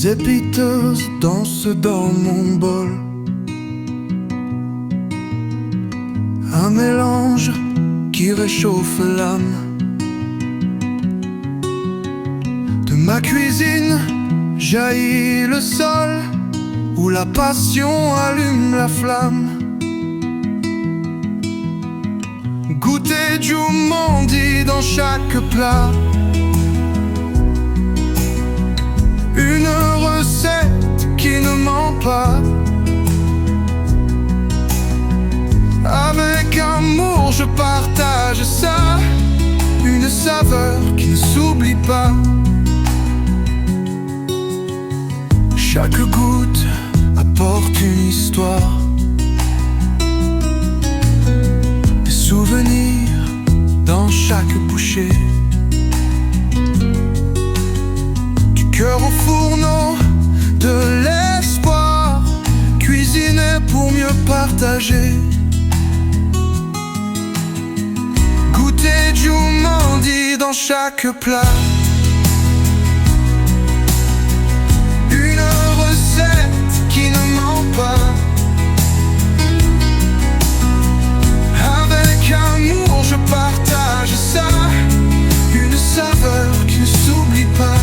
Les épiteuses dansent dans mon bol. Un mélange qui réchauffe l'âme. De ma cuisine jaillit le sol, où la passion allume la flamme. Goûter du Mondi dans chaque plat. Une recette qui ne ment pas. Avec amour je partage ça. Une saveur qui ne s'oublie pas. Chaque goutte apporte une histoire. Des souvenirs dans chaque bouchée. Du cœur au fourneau, de l'espoir. Cuisiner pour mieux partager. Goûter du Mondi dans chaque plat. Une recette qui ne ment pas. Avec amour je partage ça. Une saveur qui ne s'oublie pas.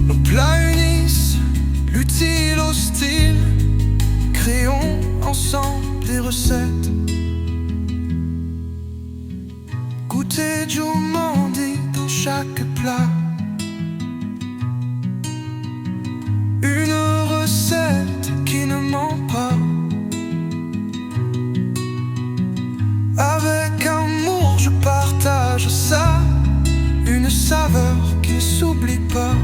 Nos plats unissent l'utile au style. Créons ensemble des recettes. Goûter du Mondi dans chaque plat. Une recette qui ne ment pas. Avec amour je partage ça. Une saveur qui ne s'oublie pas.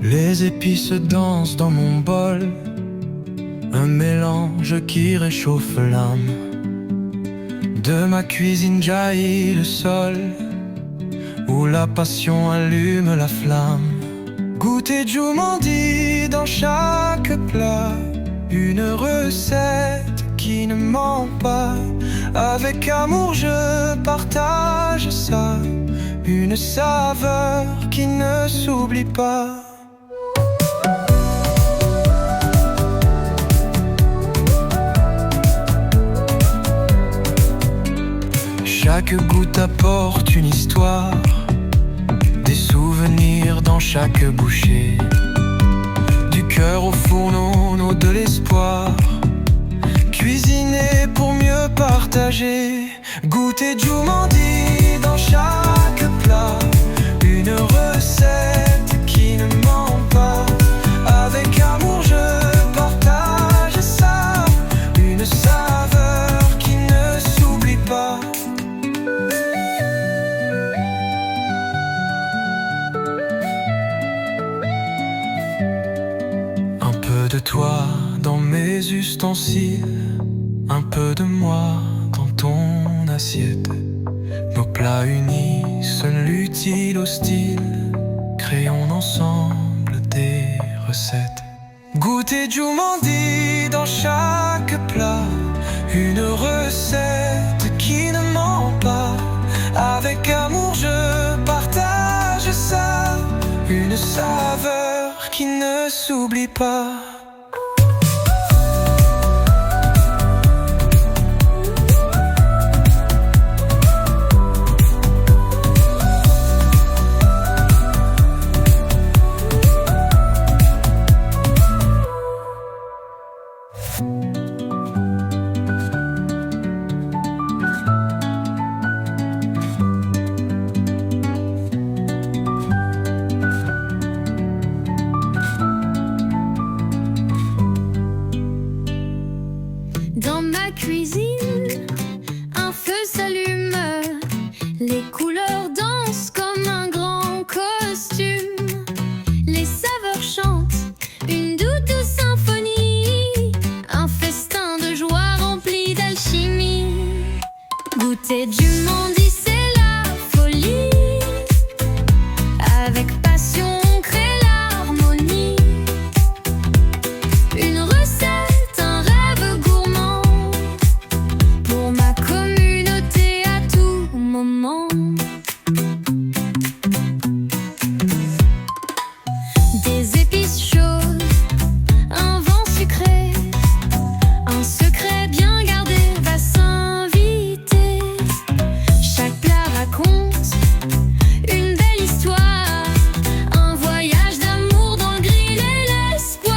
Les épices dansent dans mon bol. Un mélange qui réchauffe l'âme. De ma cuisine jaillit le sol, où la passion allume la flamme. Goûter du Mondi dans chaque plat. Une recette qui ne ment pas. Avec amour je partage ça. Une saveur qui ne s'oublie pas. Chaque goutte apporte une histoire. Des souvenirs dans chaque bouchée. Du cœur au fourneau, de l'espoir. Cuisiner pour mieux partager. Goûter du Mondi dans chaque plat. Une recette qui ne ment pas. Avec amour je partage ça. Une saveur qui ne s'oublie pas. De toi dans mes ustensiles, un peu de moi dans ton assiette. Nos plats unissent l'utile au style. Créons ensemble des recettes. Goûter du Mondi dans chaque plat. Une recette qui ne ment pas. Avec amour je partage ça. Une saveur qui ne s'oublie pas. cuisine, un feu s'allume, les couleurs dansent comme un grand costume. Les saveurs chantent une douce symphonie, un festin de joie rempli d'alchimie. Goûter du Mondi, c'est la folie. Avec passion, on crée l'harmonie. Une recette, un rêve gourmand, pour ma communauté à tout moment. Des épices chaudes, un vent sucré, un secret bien gardé va s'inviter. Chaque plat raconte une belle histoire, un voyage d'amour dans le grill et l'espoir.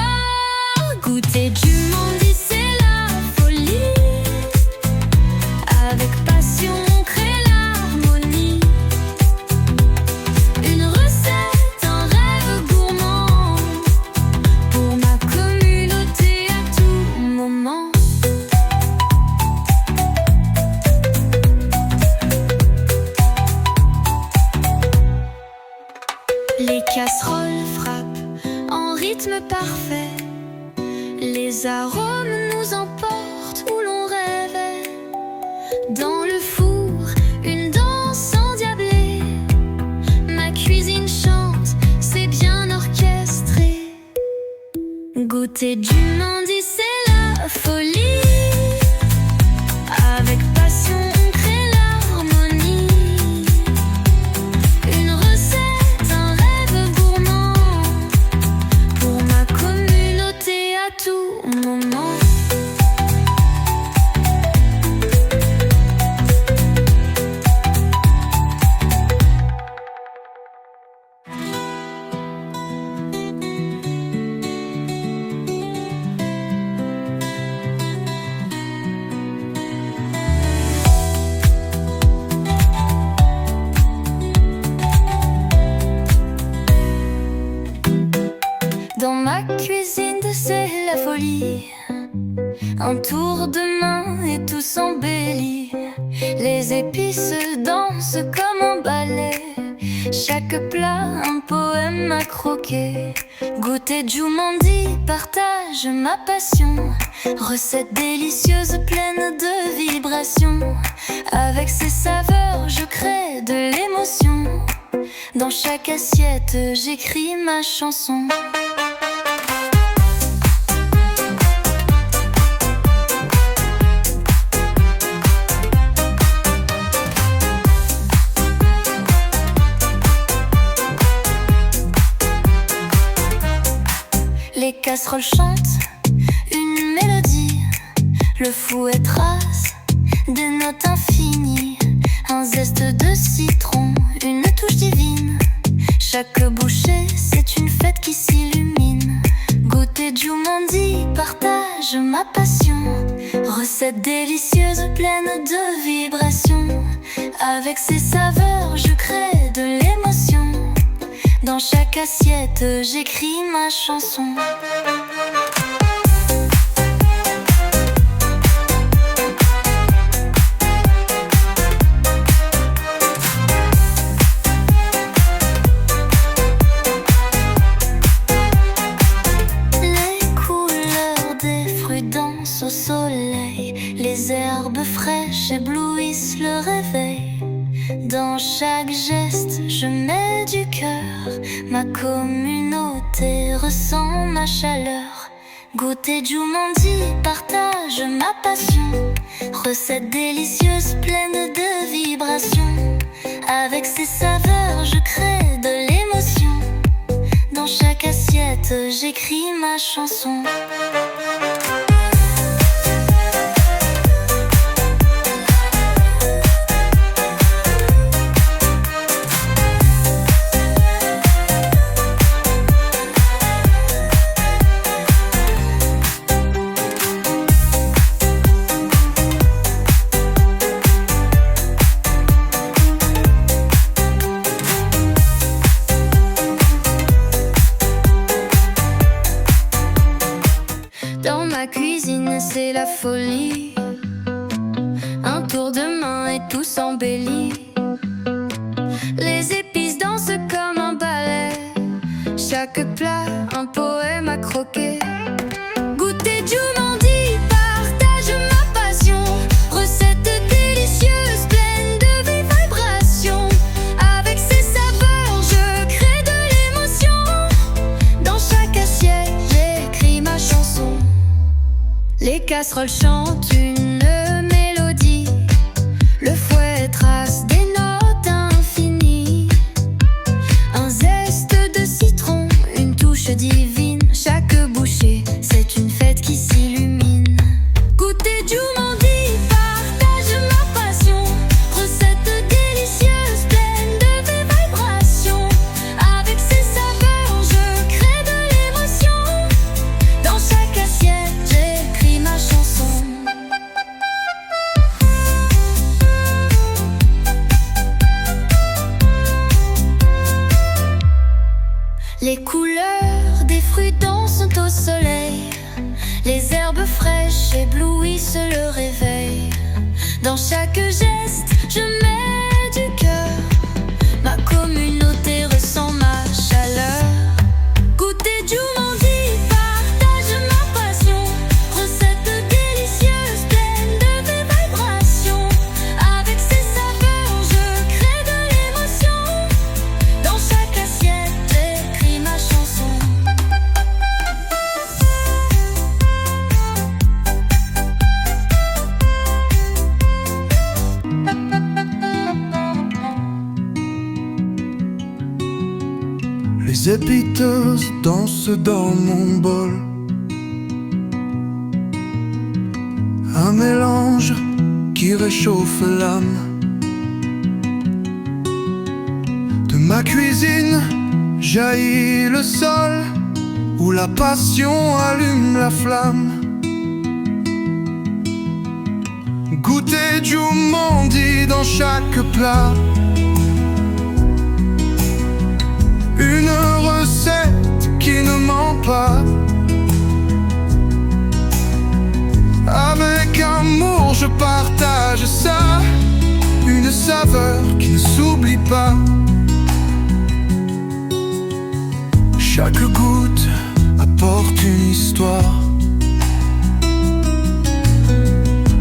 Goûter du Mondi, c'est la folie. Avec passion, on crée l'harmonie. Une recette, un rêve gourmand, pour ma communauté à tout moment. Les casseroles frappent en rythme parfait. Les arômes nous emportent où l'on rêvait. Dans le four, une danse endiablée. Ma cuisine chante, c'est bien orchestré. Goûter du Mondi, c'est la folie. Avec passion, on crée l'harmonie. Une recette, un rêve gourmand, pour ma communauté à tout moment. Dans ma cuisine, c'est la folie. Un tour de main et tout s'embellit. Les épices dansent comme un ballet. Chaque plat, un poème à croquer. Goûter du Mondi, partage ma passion. Recette délicieuse, pleine de vibrations. Avec ces saveurs, je crée de l'émotion. Dans chaque assiette, j'écris ma chanson. Les casseroles chantent une mélodie. Le fouet trace des notes infinies. Un zeste de citron, une touche divine. Chaque bouchée, c'est une fête qui s'illumine. Goûter du Mondi, partage ma passion. Recette délicieuse, pleine de vibrations. Avec ces saveurs, je crée de l'émotion. Dans chaque assiette, j'écris ma chanson. Les couleurs des fruits dansent au soleil. Les herbes fraîches éblouissent le réveil. Dans chaque geste, je mets du cœur. Ma communauté ressent ma chaleur. Goûter du Mondi, partage ma passion. Recette délicieuse, pleine de vibrations. Avec ces saveurs, je crée de l'émotion. Dans chaque assiette, j'écris ma chanson. Dans ma cuisine, c'est la folie. tour de main et tous embellis. Les épices dansent comme un ballet, chaque plat un poème à croquer. Goûter Jumandy, partage ma passion. Recette délicieuse, pleine de vibrations. Avec ses saveurs, je crée de l'émotion. Dans chaque assiette, j'écris ma chanson. Les casseroles chantent une mélodie. Le fouet trace des notes infinies. Un zeste de citron, une touche divine. Chaque bouchée, c'est une fête qui s'illumine. Goûter Jumandy, partage ma passion. Recette délicieuse, pleine de vibrations. Avec ses saveurs, je crée de l'émotion. Dans chaque assiette, j'écris ma chanson. Les couleurs des fruits dansent au soleil. Les herbes fraîches éblouissent le réveil. Dans chaque geste, je mets du cœur. Ma communauté ressent ma chaleur. Goûter Jumandy, partage ma passion. Recette délicieuse, pleine de vibrations. Avec ses saveurs, je crée de l'émotion. Dans chaque assiette, j'écris ma chanson. Les épiteuses dansent dans mon bol. Un mélange qui réchauffe l'âme. De ma cuisine jaillit le sol, où la passion allume la flamme. Goûter Jumandy dans chaque plat. Une recette qui ne ment pas. Avec amour je partage ça. Une saveur qui ne s'oublie pas. Chaque goutte apporte une histoire.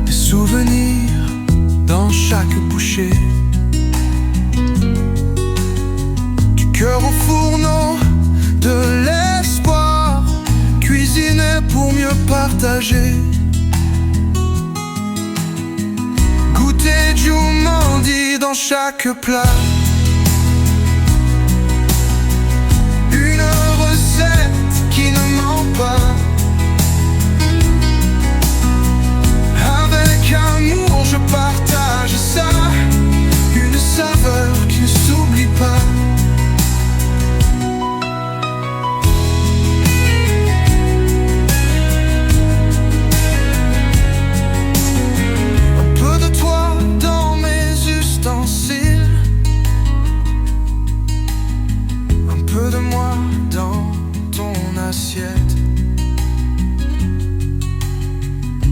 Des souvenirs dans chaque bouchée. Cœur au fourneau de l'espoir, cuisiner pour mieux partager. Goûter Jumandy dans chaque plat. Une recette qui ne ment pas. Avec amour je partage ça. Une saveur qui ne s'oublie pas.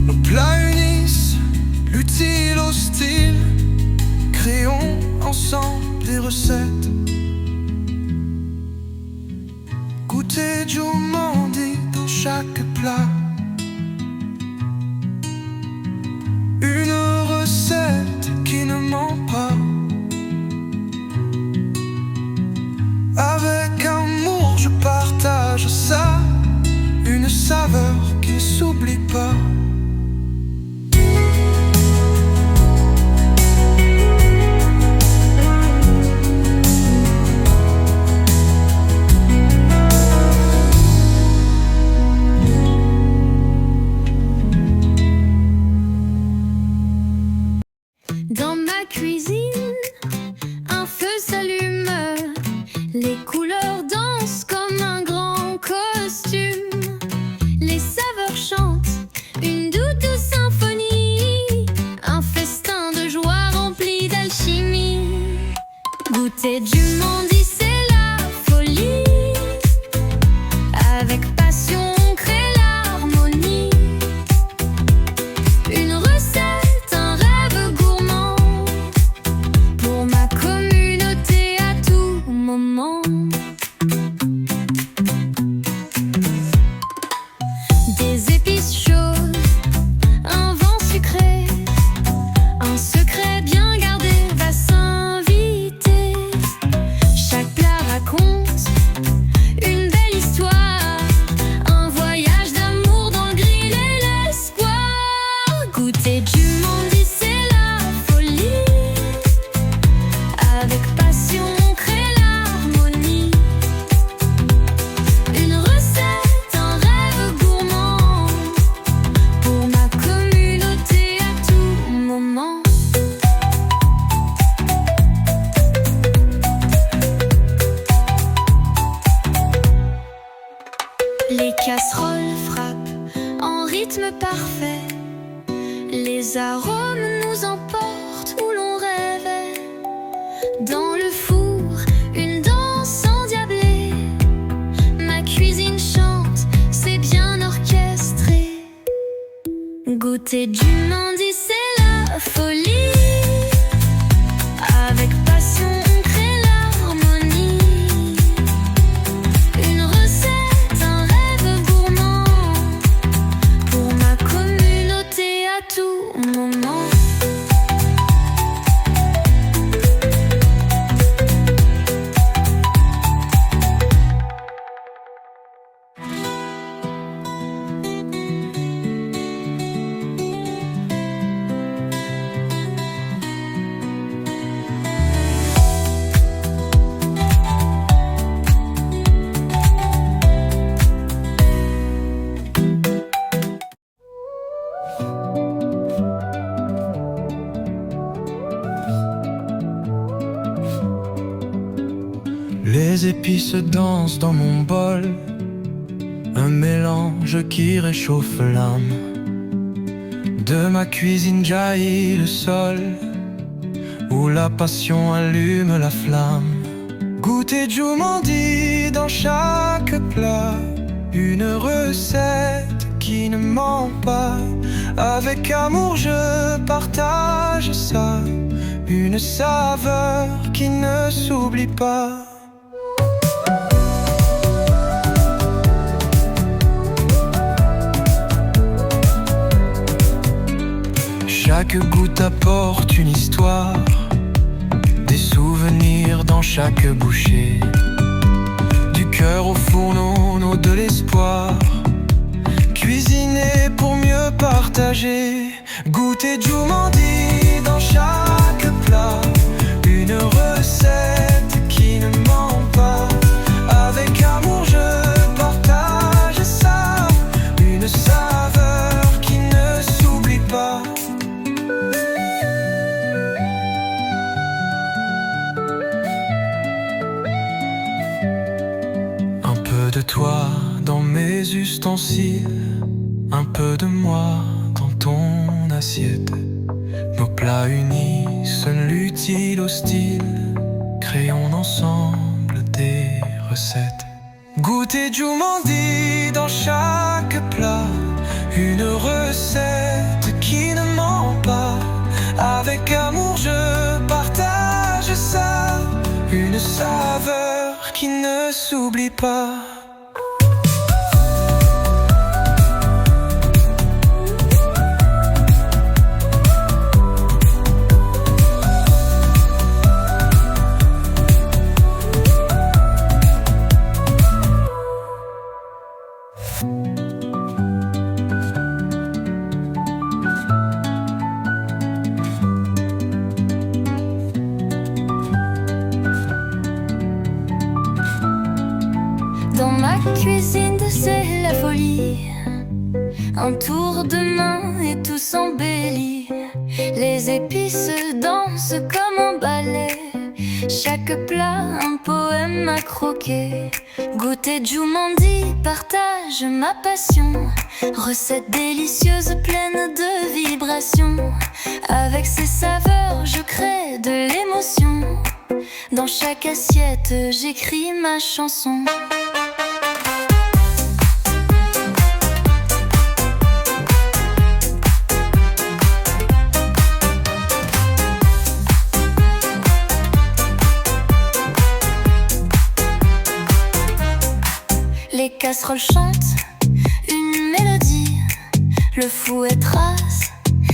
Nos plats unissent l'utile au style. Créons ensemble des recettes. Goûter Jumandy dans chaque plat. Une recette qui ne ment pas. Avec amour je partage ça. Une saveur qui ne s'oublie pas. Dans ma cuisine, un feu s'allume. Les couleurs dansent comme un grand costume. Les saveurs chantent, rythme parfait. Les arômes nous emportent où l'on rêvait. Dans le four, une danse endiablée. Ma cuisine chante, c'est bien orchestré. Goûter du mandi, c'est la folie. Avec passion, on crée l'harmonie. Une recette, un rêve gourmand. Pour ma communauté à tout moment. Les épices dansent dans mon bol, un mélange qui réchauffe l'âme. De ma cuisine jaillit le sol, où la passion allume la flamme. Goûter Djoumandi dans chaque plat, une recette qui ne ment pas. Avec amour je partage ça, une saveur qui ne s'oublie pas. Chaque goutte apporte une histoire, des souvenirs dans chaque bouchée. Du cœur au fourneau, de l'espoir, cuisiner pour mieux partager. Goûter Djoumandi dans chaque plat, une recette qui ne ment pas. Avec amour je partage ça, une saveur qui ne s'oublie pas. De toi dans mes ustensiles, un peu de moi dans ton assiette. Nos plats unissent l'utile au style, créons ensemble des recettes. Goûter Djoumandi dans chaque plat, une recette qui ne ment pas. Avec amour je partage ça, une saveur qui ne s'oublie pas. Dans ma cuisine, c'est la folie. Un tour de main et tout s'embellit. Les épices dansent comme un ballet. Chaque plat, un poème à croquer. Goûter Djoumandi, partage ma passion. Recette délicieuse, pleine de vibrations. Avec ces saveurs, je crée de l'émotion. Dans chaque assiette, j'écris ma chanson. Les casseroles chantent une mélodie, le fouet trace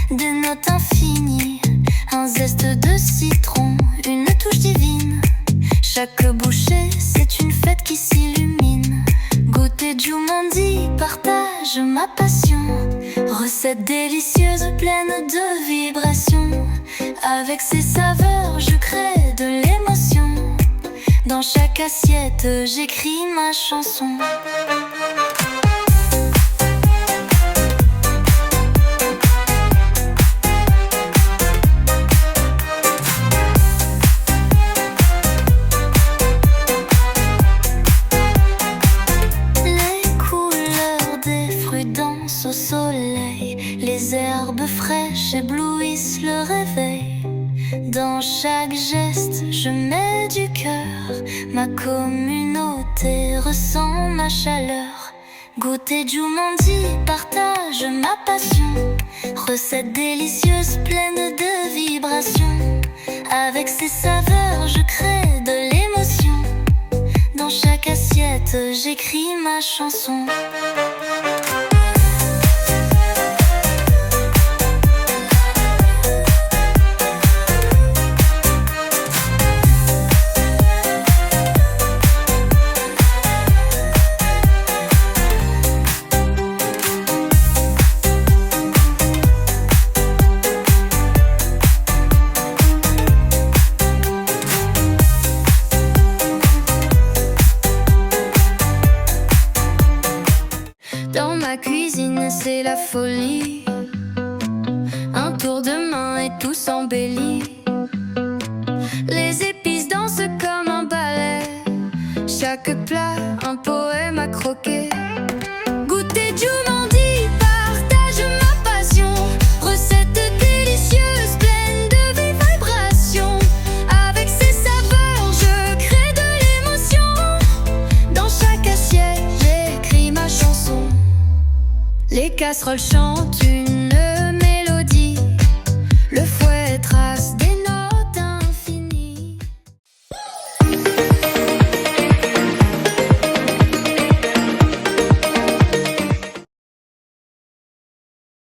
des notes infinies, un zeste de citron, une touche divine. Chaque bouchée, c'est une fête qui s'illumine. Goûter Djoumandi, partage ma passion. Recette délicieuse, pleine de vibrations. Avec ces saveurs, je crée de l'émotion. Dans chaque assiette, j'écris ma chanson. Les couleurs des fruits dansent au soleil. soleil, les herbes fraîches éblouissent le réveil. Dans chaque geste, je mets du cœur, ma communauté ressent ma chaleur. Goûter Jumanji, partage ma passion, recette délicieuse pleine de vibrations. Avec ces saveurs, je crée de l'émotion. Dans chaque assiette, j'écris ma chanson. Dans ma cuisine, c'est la folie. Un tour de main et tout s'embellit. Les épices dansent comme un ballet. Chaque plat, un poème à croquer. Goûter Jumanji, partage ma passion. Recette délicieuse, pleine de vibrations. Avec ces saveurs, je crée de l'émotion. Dans chaque assiette, j'écris ma chanson. Les casseroles chantent une mélodie. Le